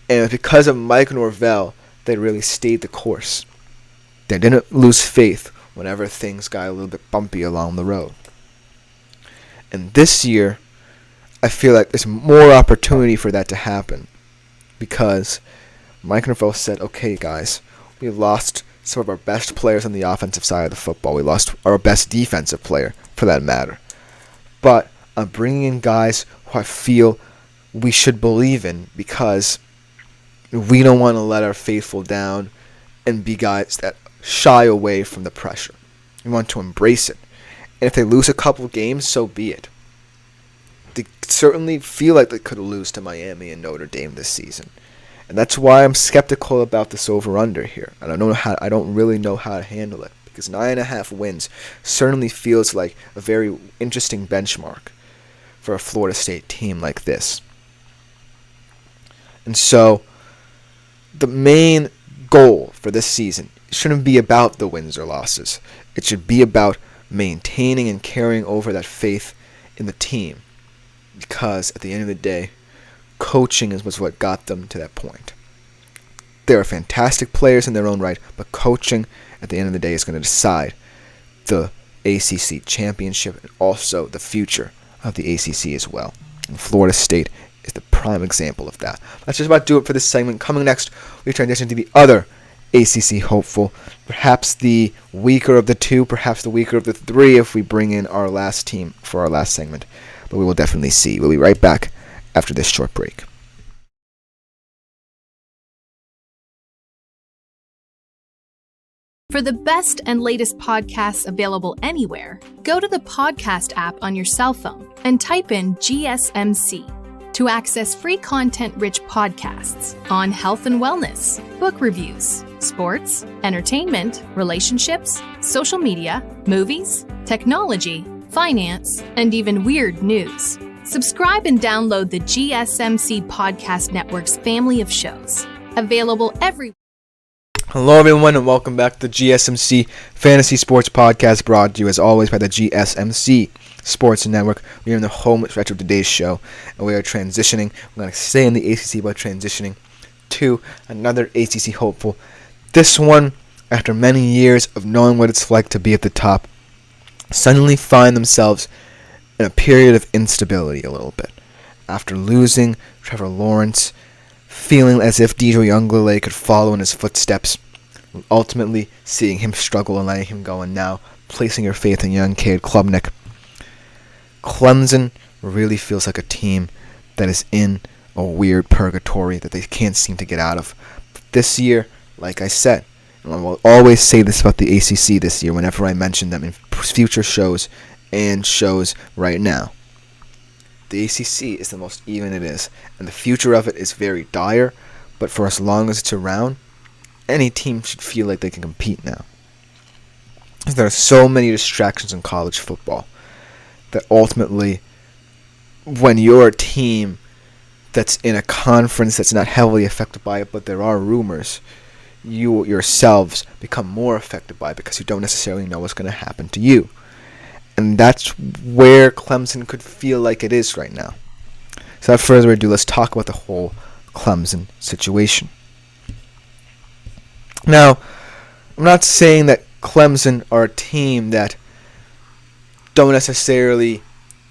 And because of Mike Norvell, they really stayed the course. They didn't lose faith whenever things got a little bit bumpy along the road. And this year, I feel like there's more opportunity for that to happen, because Mike Norvell said, okay, guys, we lost some of our best players on the offensive side of the football. We lost our best defensive player, for that matter. But I'm bringing in guys who I feel we should believe in, because we don't want to let our faithful down and be guys that shy away from the pressure. We want to embrace it. And if they lose a couple games, so be it. They certainly feel like they could lose to Miami and Notre Dame this season. And that's why I'm skeptical about this over-under here. And I don't really know how to handle it, because 9.5 wins certainly feels like a very interesting benchmark for a Florida State team like this. And so the main goal for this season shouldn't be about the wins or losses. It should be about maintaining and carrying over that faith in the team, because at the end of the day, coaching was what got them to that point. They are fantastic players in their own right, but coaching at the end of the day is going to decide the ACC championship and also the future of the ACC as well. And Florida State is the prime example of that. That's just about do it for this segment. Coming next, we transition to the other ACC hopeful, perhaps the weaker of the two, perhaps the weaker of the three if we bring in our last team for our last segment. But we will definitely see. We'll be right back after this short break. For the best and latest podcasts available anywhere, go to the podcast app on your cell phone and type in GSMC to access free content-rich podcasts on health and wellness, book reviews, sports, entertainment, relationships, social media, movies, technology, finance, and even weird news. Subscribe and download the GSMC Podcast Network's family of shows, available every. Hello everyone and welcome back to the GSMC Fantasy Sports Podcast, brought to you as always by the GSMC Sports Network. We are in the home stretch of today's show and we are transitioning. We're going to stay in the ACC by transitioning to another ACC hopeful. This one, after many years of knowing what it's like to be at the top, suddenly find themselves in a period of instability a little bit. After losing Trevor Lawrence, feeling as if DJ Younglele could follow in his footsteps, ultimately seeing him struggle and letting him go, and now placing your faith in young Cade Klubnik. Clemson really feels like a team that is in a weird purgatory that they can't seem to get out of. This year, like I said, and I will always say this about the ACC this year whenever I mention them in future shows and shows right now, the ACC is the most even it is, and the future of it is very dire, but for as long as it's around, any team should feel like they can compete now. There are so many distractions in college football that ultimately, when you're a team that's in a conference that's not heavily affected by it, but there are rumors, you yourselves become more affected by it because you don't necessarily know what's going to happen to you. And that's where Clemson could feel like it is right now. So without further ado, let's talk about the whole Clemson situation. Now, I'm not saying that Clemson are a team that don't necessarily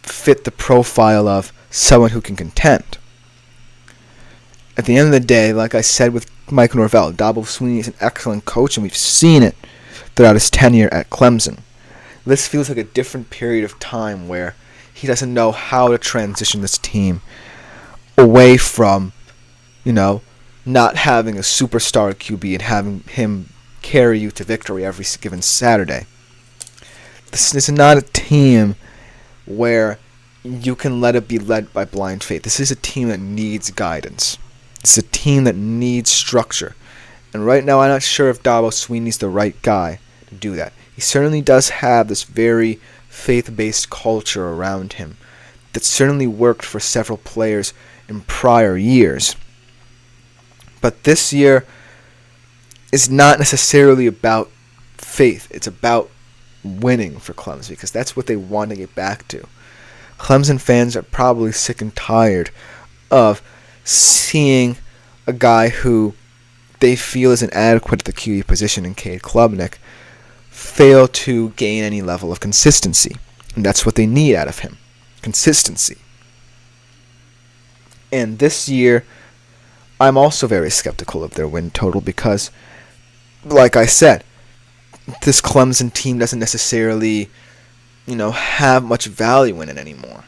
fit the profile of someone who can contend. At the end of the day, like I said with Mike Norvell, Dabo Swinney is an excellent coach, and we've seen it throughout his tenure at Clemson. This feels like a different period of time where he doesn't know how to transition this team away from, not having a superstar QB and having him carry you to victory every given Saturday. This is not a team where you can let it be led by blind faith. This is a team that needs guidance. It's a team that needs structure. And right now, I'm not sure if Dabo Swinney's the right guy to do that. He certainly does have this very faith-based culture around him that certainly worked for several players in prior years. But this year is not necessarily about faith. It's about winning for Clemson, because that's what they want to get back to. Clemson fans are probably sick and tired of seeing a guy who they feel is inadequate at the QB position in Cade Klubnik fail to gain any level of consistency. And that's what they need out of him. Consistency. And this year, I'm also very skeptical of their win total because, like I said, this Clemson team doesn't necessarily, have much value in it anymore.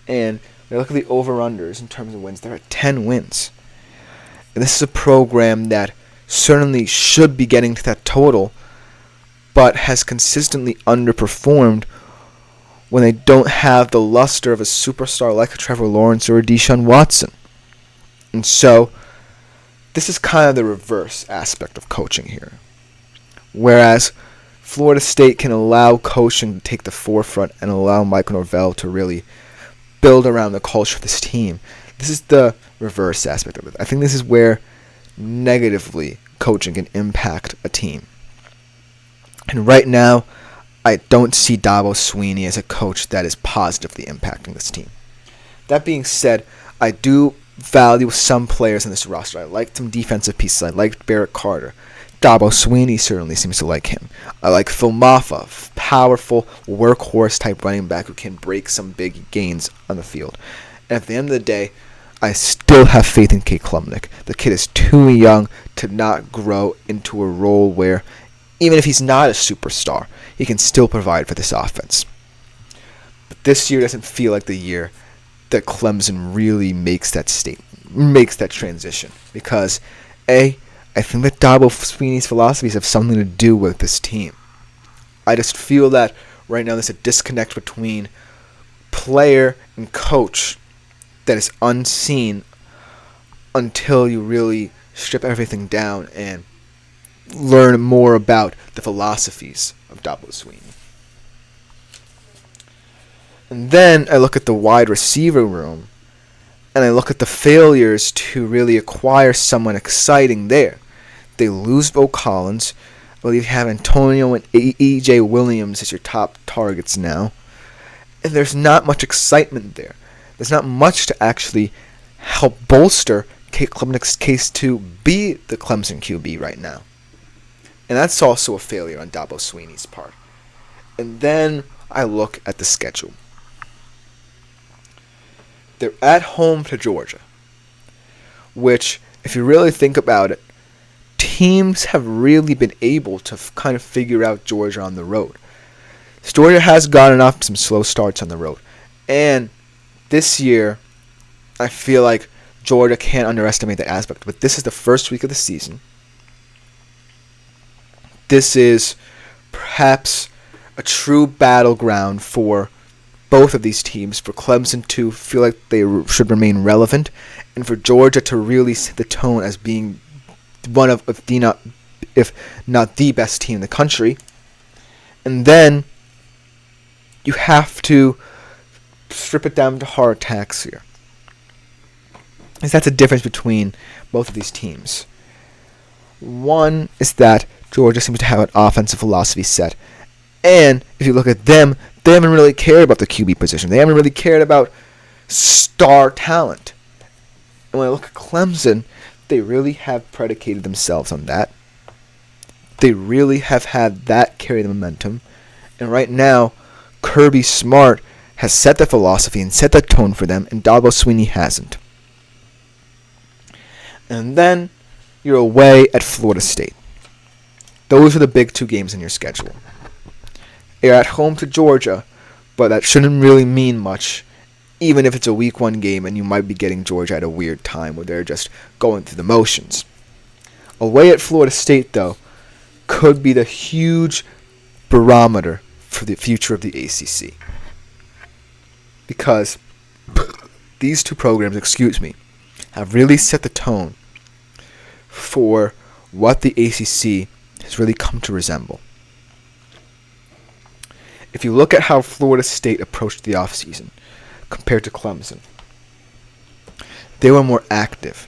And when you look at the over-unders in terms of wins, they're at 10 wins. And this is a program that certainly should be getting to that total, but has consistently underperformed when they don't have the luster of a superstar like a Trevor Lawrence or a Deshaun Watson. And so, this is kind of the reverse aspect of coaching here. Whereas Florida State can allow coaching to take the forefront and allow Mike Norvell to really build around the culture of this team, this is the reverse aspect of it. I think this is where negatively coaching can impact a team. And right now, I don't see Dabo Swinney as a coach that is positively impacting this team. That being said, I do value some players in this roster. I like some defensive pieces. I liked Barrett Carter. Dabo Swinney certainly seems to like him. I like Phil Maffa, powerful workhorse type running back who can break some big gains on the field. And at the end of the day, I still have faith in Cade Klubnik. The kid is too young to not grow into a role where, even if he's not a superstar, he can still provide for this offense. But this year doesn't feel like the year that Clemson really makes that transition. Because, I think that Dabo Swinney's philosophies have something to do with this team. I just feel that right now there's a disconnect between player and coach that is unseen until you really strip everything down and learn more about the philosophies of Dabo Swinney. And then I look at the wide receiver room, and I look at the failures to really acquire someone exciting there. They lose Bo Collins. I believe you have Antonio and E.J. Williams as your top targets now. And there's not much excitement there. There's not much to actually help bolster Cade Klubnik's case to be the Clemson QB right now. And that's also a failure on Dabo Swinney's part. And then I look at the schedule. They're at home to Georgia, which, if you really think about it, teams have really been able to kind of figure out Georgia on the road. Georgia has gotten off some slow starts on the road. And this year, I feel like Georgia can't underestimate that aspect. But this is the first week of the season. This is perhaps a true battleground for both of these teams, for Clemson to feel like they should remain relevant, and for Georgia to really set the tone as being one of, if not the best team in the country. And then you have to strip it down to hard attacks here. Because that's the difference between both of these teams. One is that Georgia seems to have an offensive philosophy set. And if you look at them, they haven't really cared about the QB position. They haven't really cared about star talent. And when I look at Clemson, they really have predicated themselves on that. They really have had that carry the momentum. And right now, Kirby Smart has set the philosophy and set the tone for them, and Dabo Swinney hasn't. And then you're away at Florida State. Those are the big two games in your schedule. You're at home to Georgia, but that shouldn't really mean much, even if it's a week 1 game and you might be getting Georgia at a weird time where they're just going through the motions. Away at Florida State, though, could be the huge barometer for the future of the ACC. Because these two programs, have really set the tone for what the ACC has really come to resemble. If you look at how Florida State approached the offseason compared to Clemson, they were more active.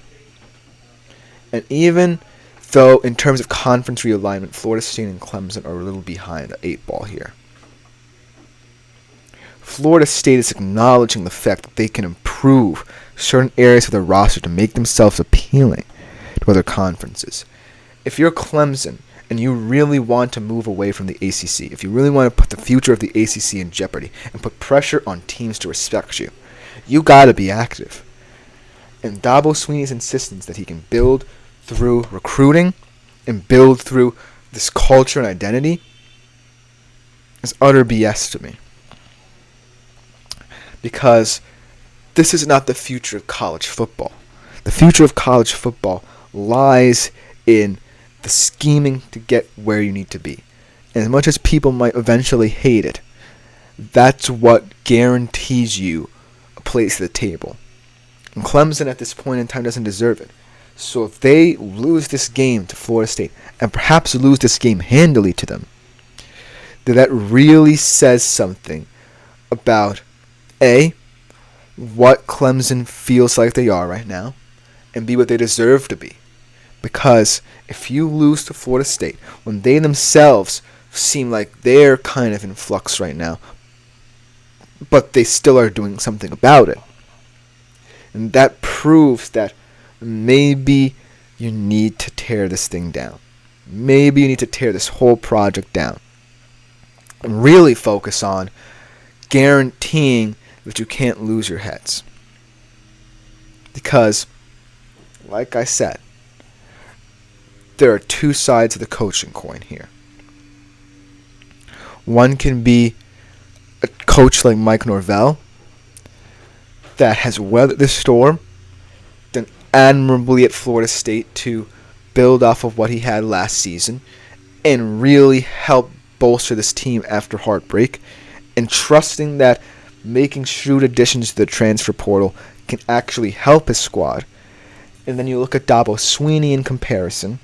And even though in terms of conference realignment, Florida State and Clemson are a little behind the 8 ball here, Florida State is acknowledging the fact that they can improve certain areas of their roster to make themselves appealing to other conferences. If you're Clemson and you really want to move away from the ACC, if you really want to put the future of the ACC in jeopardy and put pressure on teams to respect you, you got to be active. And Dabo Swinney's insistence that he can build through recruiting and build through this culture and identity is utter BS to me. Because this is not the future of college football. The future of college football lies in the scheming to get where you need to be. And as much as people might eventually hate it, that's what guarantees you a place at the table. And Clemson at this point in time doesn't deserve it. So if they lose this game to Florida State, and perhaps lose this game handily to them, then that really says something about A, what Clemson feels like they are right now, and B, what they deserve to be. Because if you lose to Florida State, when they themselves seem like they're kind of in flux right now, but they still are doing something about it, and that proves that maybe you need to tear this thing down. Maybe you need to tear this whole project down and really focus on guaranteeing that you can't lose your heads. Because, like I said, there are two sides of the coaching coin here. One can be a coach like Mike Norvell that has weathered the storm, done admirably at Florida State to build off of what he had last season and really help bolster this team after heartbreak, and trusting that making shrewd additions to the transfer portal can actually help his squad. And then you look at Dabo Swinney in comparison.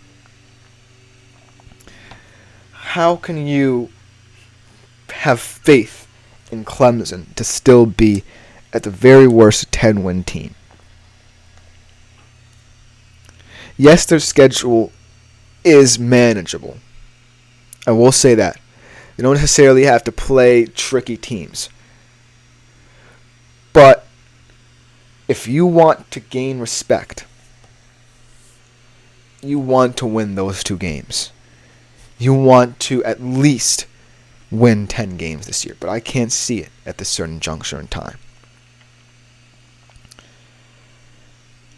How can you have faith in Clemson to still be, at the very worst, a 10-win team? Yes, their schedule is manageable. I will say that. You don't necessarily have to play tricky teams. But if you want to gain respect, you want to win those two games. You want to at least win 10 games this year. But I can't see it at this certain juncture in time.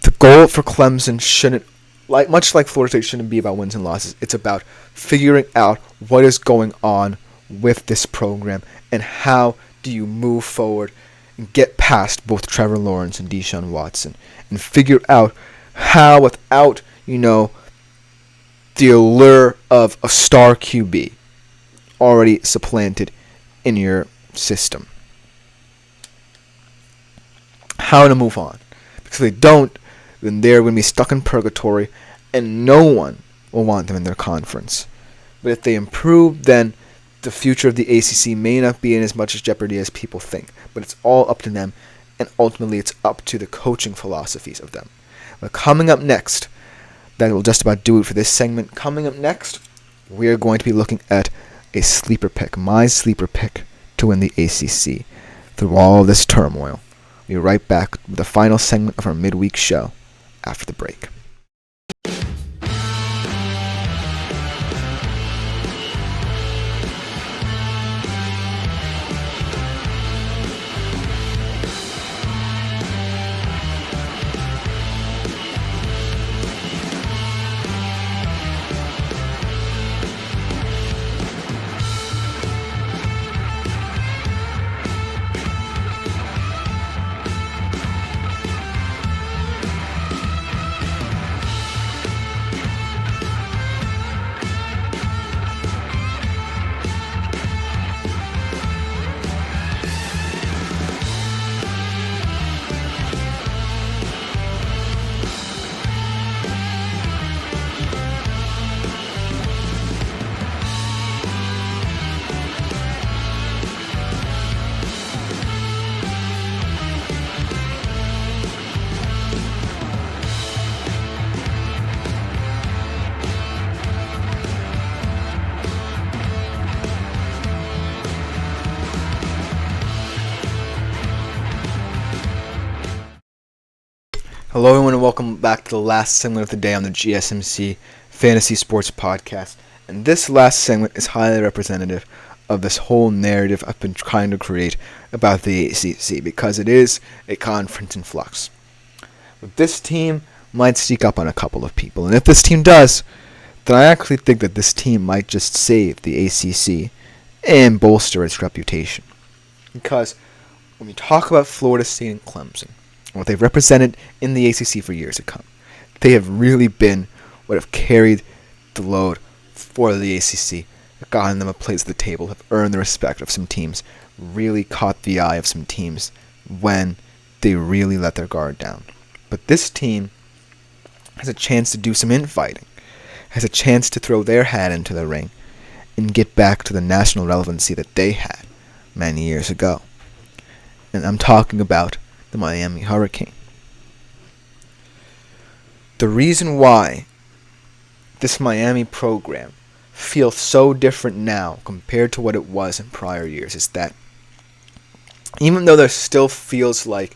The goal for Clemson shouldn't, much like Florida State, shouldn't be about wins and losses. It's about figuring out what is going on with this program and how do you move forward and get past both Trevor Lawrence and Deshaun Watson and figure out how, without, the allure of a star QB already supplanted in your system, how to move on. Because if they don't, then they're going to be stuck in purgatory and no one will want them in their conference. But if they improve, then the future of the ACC may not be in as much jeopardy as people think. But it's all up to them, and ultimately it's up to the coaching philosophies of them. But coming up next, that will just about do it for this segment. Coming up next, we are going to be looking at a sleeper pick, my sleeper pick to win the ACC through all this turmoil. We'll be right back with the final segment of our midweek show after the break. Hello everyone and welcome back to the last segment of the day on the GSMC Fantasy Sports Podcast. And this last segment is highly representative of this whole narrative I've been trying to create about the ACC, because it is a conference in flux. But this team might sneak up on a couple of people, and if this team does, then I actually think that this team might just save the ACC and bolster its reputation. Because when we talk about Florida State and Clemson, what they've represented in the ACC for years to come, they have really been what have carried the load for the ACC, have gotten them a place at the table, have earned the respect of some teams, really caught the eye of some teams when they really let their guard down. But this team has a chance to do some infighting, has a chance to throw their hat into the ring and get back to the national relevancy that they had many years ago. And I'm talking about the Miami Hurricane. The reason why this Miami program feels so different now compared to what it was in prior years is that even though there still feels like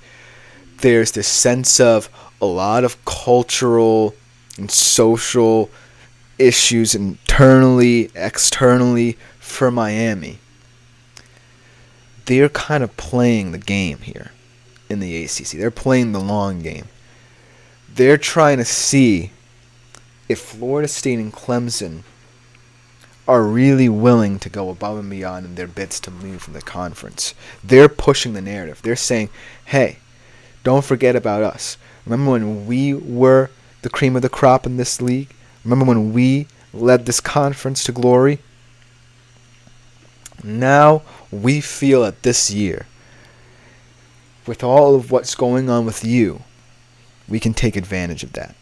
there's this sense of a lot of cultural and social issues internally, externally for Miami, they're kind of playing the game here in the ACC. They're playing the long game. they're trying to see if Florida State and Clemson are really willing to go above and beyond in their bids to move from the conference. They're pushing the narrative. They're saying, hey, don't forget about us. Remember when we were the cream of the crop in this league? Remember when we led this conference to glory? Now we feel that this year, with all of what's going on with you, we can take advantage of that.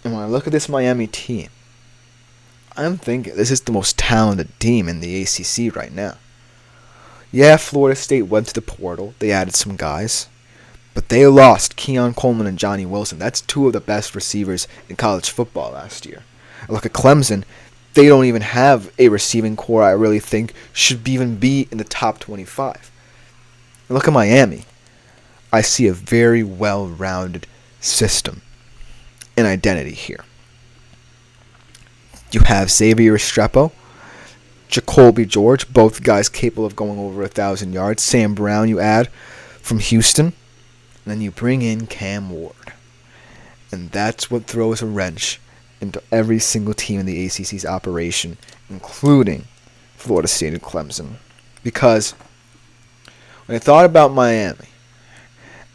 And when I look at this Miami team, I'm thinking this is the most talented team in the ACC right now. Yeah, Florida State went to the portal. They added some guys. But they lost Keon Coleman and Johnny Wilson. That's two of the best receivers in college football last year. I look at Clemson. They don't even have a receiving core I really think should even be in the top 25. I look at Miami. I see a very well-rounded system and identity here. You have Xavier Restrepo, Jacoby George, both guys capable of going over 1,000 yards. Sam Brown you add from Houston. And then you bring in Cam Ward. And that's what throws a wrench into every single team in the ACC's operation, including Florida State and Clemson. Because when I thought about Miami,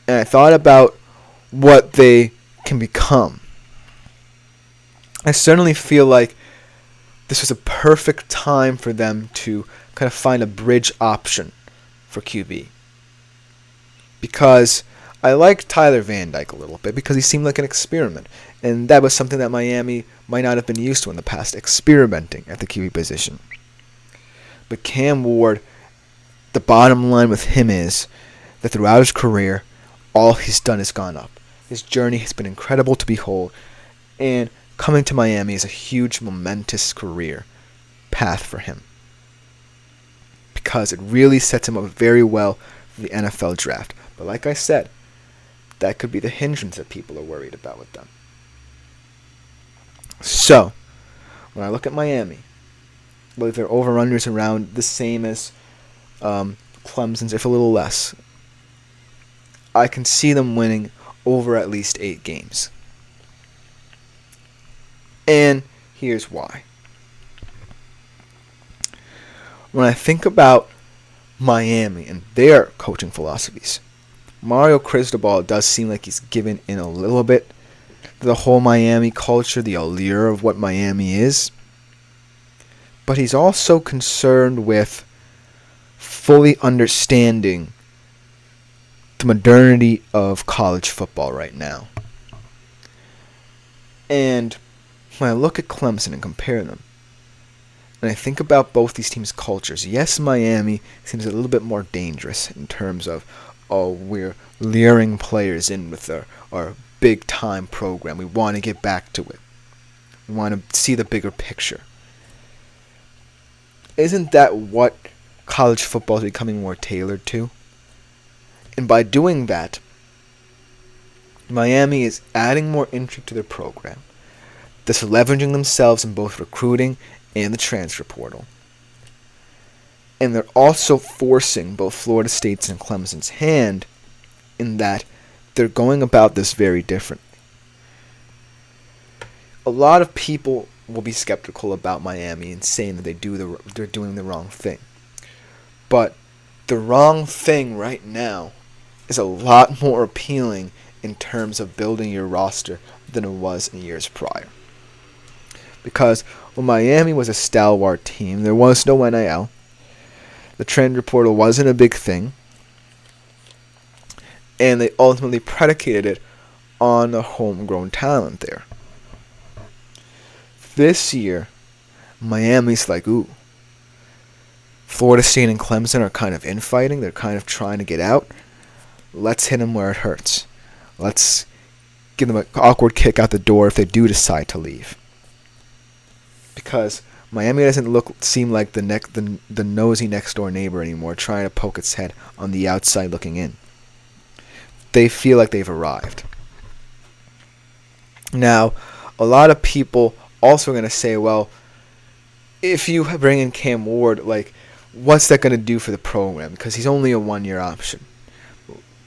and I thought about what they can become, I certainly feel like this was a perfect time for them to kind of find a bridge option for QB. Because I like Tyler Van Dyke a little bit because he seemed like an experiment. And that was something that Miami might not have been used to in the past, experimenting at the QB position. But Cam Ward, the bottom line with him is that throughout his career, all he's done has gone up. His journey has been incredible to behold. And coming to Miami is a huge, momentous career path for him. Because it really sets him up very well for the NFL draft. But like I said, that could be the hindrance that people are worried about with them. So, when I look at Miami, I believe their over-unders around the same as Clemson's, if a little less. I can see them winning over at least 8 games. And here's why. When I think about Miami and their coaching philosophies, Mario Cristobal does seem like he's given in a little bit to the whole Miami culture, the allure of what Miami is. But he's also concerned with fully understanding the modernity of college football right now. And when I look at Clemson and compare them, and I think about both these teams' cultures, yes, Miami seems a little bit more dangerous in terms of, oh, we're luring players in with our big-time program. We want to get back to it. We want to see the bigger picture. Isn't that what college football is becoming more tailored to? And by doing that, Miami is adding more intrigue to their program. They're leveraging themselves in both recruiting and the transfer portal. And they're also forcing both Florida State's and Clemson's hand in that they're going about this very differently. A lot of people will be skeptical about Miami and saying that they're doing the wrong thing. But the wrong thing right now is a lot more appealing in terms of building your roster than it was in years prior. Because when Miami was a stalwart team, there was no NIL. The transfer portal wasn't a big thing. And they ultimately predicated it on the homegrown talent there. This year, Miami's like, ooh, Florida State and Clemson are kind of infighting. They're kind of trying to get out. Let's hit them where it hurts. Let's give them an awkward kick out the door if they do decide to leave. Because Miami doesn't seem like the nosy next door neighbor anymore, trying to poke its head on the outside looking in. They feel like they've arrived. Now, a lot of people also are going to say, well, if you bring in Cam Ward, like, what's that going to do for the program? Because he's only a one-year option.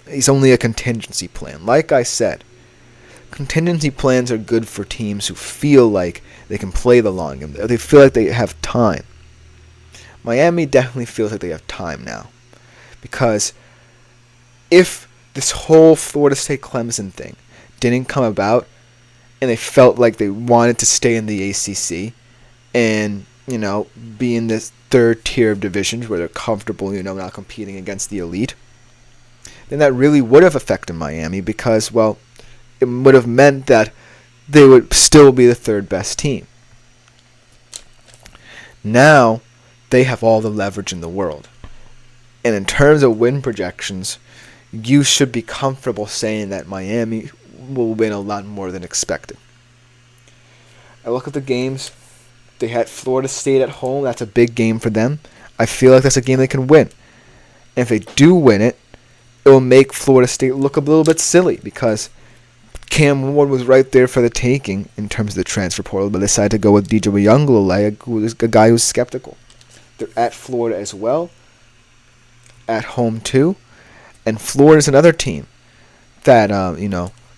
He's only a contingency plan. Like I said, contingency plans are good for teams who feel like they can play the long game. They feel like they have time. Miami definitely feels like they have time now. Because if this whole Florida State Clemson thing didn't come about and they felt like they wanted to stay in the ACC and, be in this third tier of divisions where they're comfortable, not competing against the elite, then that really would have affected Miami because, well, it would have meant that they would still be the third best team. Now, they have all the leverage in the world. And in terms of win projections, you should be comfortable saying that Miami will win a lot more than expected. I look at the games. They had Florida State at home. That's a big game for them. I feel like that's a game they can win. And if they do win it, it will make Florida State look a little bit silly because Cam Ward was right there for the taking in terms of the transfer portal, but they decided to go with DJ Uyunglele, who is a guy who's skeptical. They're at Florida as well, at home too, and Florida's another team that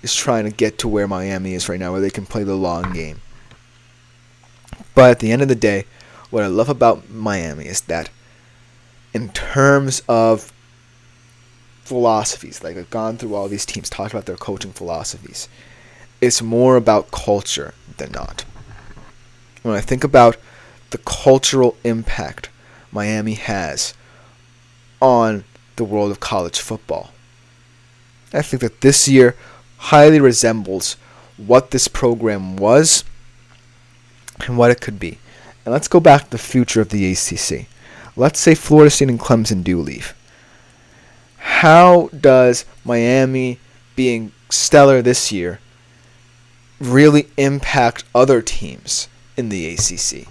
is trying to get to where Miami is right now, where they can play the long game. But at the end of the day, what I love about Miami is that in terms of philosophies, like I've gone through all these teams, talked about their coaching philosophies, it's more about culture than not. When I think about the cultural impact Miami has on the world of college football, I think that this year highly resembles what this program was and what it could be. And let's go back to the future of the ACC. Let's say Florida State and Clemson do leave. How does Miami being stellar this year really impact other teams in the ACC?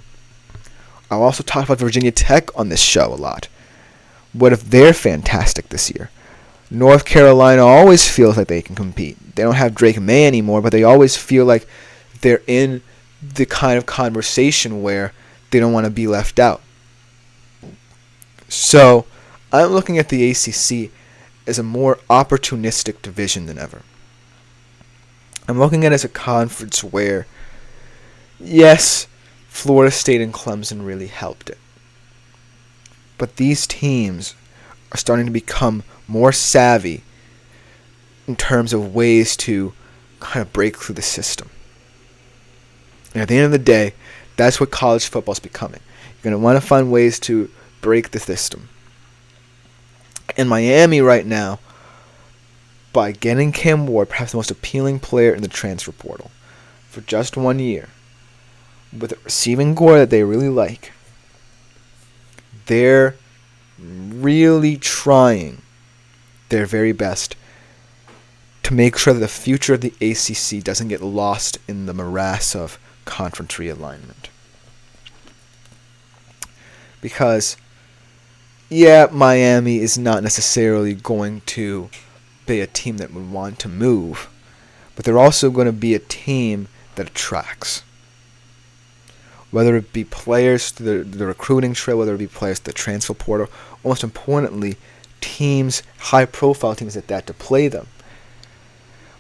I'll also talk about Virginia Tech on this show a lot. What if they're fantastic this year? North Carolina always feels like they can compete. They don't have Drake May anymore, but they always feel like they're in the kind of conversation where they don't want to be left out. So I'm looking at the ACC as a more opportunistic division than ever. I'm looking at it as a conference where, yes, Florida State and Clemson really helped it. But these teams are starting to become more savvy in terms of ways to kind of break through the system. And at the end of the day, that's what college football is becoming. You're going to want to find ways to break the system. And Miami right now, by getting Cam Ward, perhaps the most appealing player in the transfer portal, for just 1 year, with a receiving core that they really like, they're really trying their very best to make sure that the future of the ACC doesn't get lost in the morass of conference realignment. Because, yeah, Miami is not necessarily going to be a team that would want to move, but they're also going to be a team that attracts. Whether it be players through the recruiting trail, whether it be players through the transfer portal, or most importantly, teams, high-profile teams at that, to play them.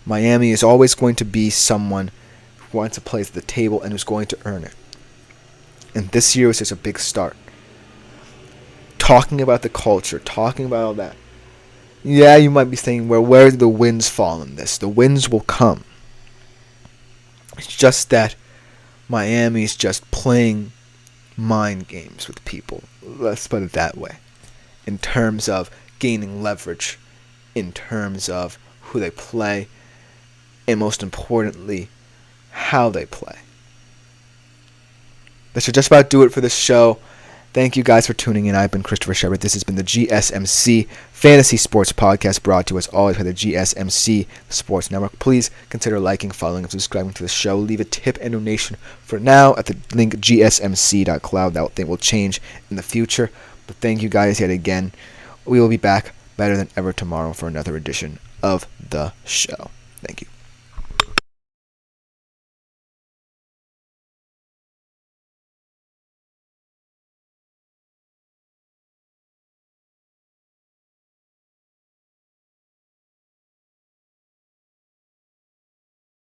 Miami is always going to be someone who wants to play at the table and who's going to earn it. And this year was just a big start. Talking about the culture, talking about all that. Yeah, you might be saying, well, where do the wins fall in this? The wins will come. It's just that Miami's just playing mind games with people. Let's put it that way. In terms of gaining leverage, in terms of who they play, and most importantly, how they play. That should just about do it for this show. Thank you guys for tuning in. I've been Christopher Shepard. This has been the GSMC Fantasy Sports Podcast, brought to you as always by the GSMC Sports Network. Please consider liking, following, and subscribing to the show. Leave a tip and donation for now at the link gsmc.cloud. That thing will change in the future. But thank you guys yet again. We will be back better than ever tomorrow for another edition of the show. Thank you.